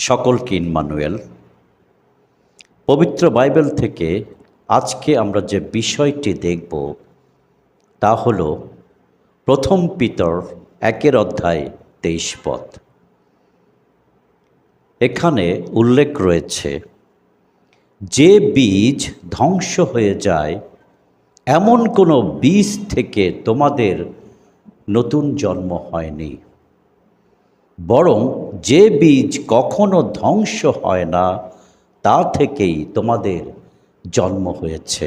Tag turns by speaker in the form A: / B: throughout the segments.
A: সকলকে ইম্মানুয়েল। পবিত্র বাইবেল থেকে আজকে আমরা যে বিষয়টি দেখব তা হল প্রথম পিতর 1:23। এখানে উল্লেখ রয়েছে, যে বীজ ধ্বংস হয়ে যায় এমন কোনো বীজ থেকে তোমাদের নতুন জন্ম হয়নি, বরং যে বীজ কখনো ধ্বংস হয় না তা থেকেই তোমাদের জন্ম হয়েছে।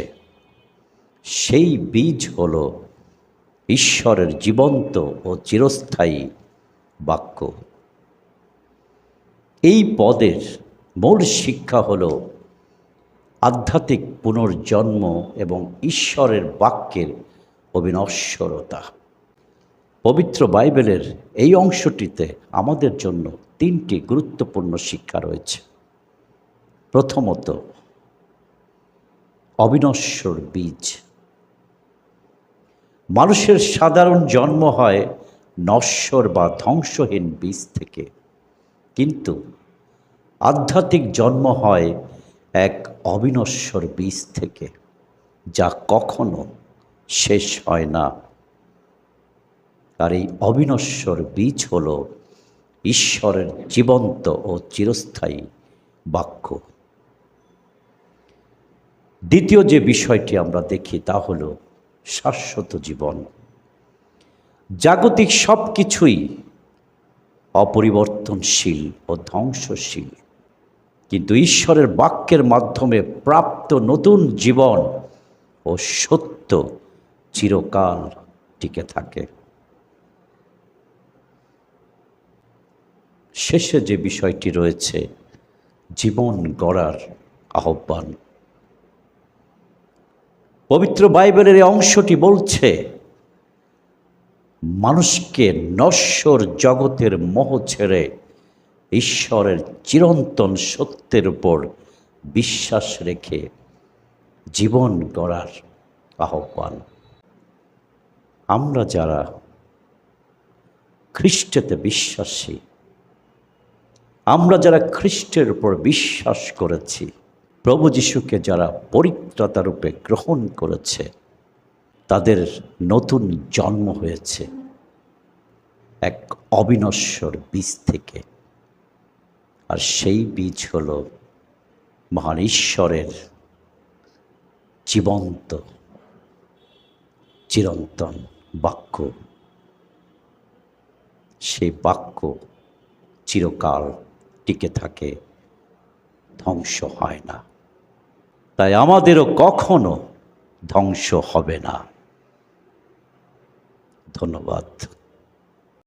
A: সেই বীজ হল ঈশ্বরের জীবন্ত ও চিরস্থায়ী বাক্য। এই পদের মূল শিক্ষা হল আধ্যাত্মিক পুনর্জন্ম এবং ঈশ্বরের বাক্যের অবিনশ্বরতা। পবিত্র বাইবেলের এই অংশটিতে আমাদের জন্য 3টি গুরুত্বপূর্ণ শিক্ষা রয়েছে। প্রথমত, অবিনশ্বর বীজ। মানুষের সাধারণ জন্ম হয় নশ্বর বা ধ্বংসহীন বীজ থেকে, কিন্তু আধ্যাত্মিক জন্ম হয় এক অবিনশ্বর বীজ থেকে, যা কখনো শেষ হয় না। আর এই অবিনশ্বর বীজ হল ঈশ্বরের জীবন্ত ও চিরস্থায়ী বাক্য। দ্বিতীয় যে বিষয়টি আমরা দেখি তা হল শাশ্বত জীবন। জাগতিক সব কিছুই অপরিবর্তনশীল ও ধ্বংসশীল, কিন্তু ঈশ্বরের বাক্যের মাধ্যমে প্রাপ্ত নতুন জীবন ও সত্য চিরকাল টিকে থাকে। শেষে যে বিষয়টি রয়েছে, জীবন গড়ার আহ্বান। পবিত্র বাইবেলের এই অংশটি বলছে, মানুষকে নশ্বর জগতের মোহ ছেড়ে ঈশ্বরের চিরন্তন সত্যের উপর বিশ্বাস রেখে জীবন গড়ার আহ্বান। আমরা যারা খ্রিস্টেতে বিশ্বাসী, আমরা যারা খ্রিস্টের উপর বিশ্বাস করেছি, প্রভু যিশুকে যারা পরিত্রাতা রূপে গ্রহণ করেছে, তাদের নতুন জন্ম হয়েছে এক অবিনশ্বর বীজ থেকে। আর সেই বীজ হল মহান ঈশ্বরের জীবন্ত চিরন্তন বাক্য। সেই বাক্য চিরকাল টিকে থাকে, ধ্বংস হয় না। তাই আমাদেরও কখনো ধ্বংস হবে না। ধন্যবাদ।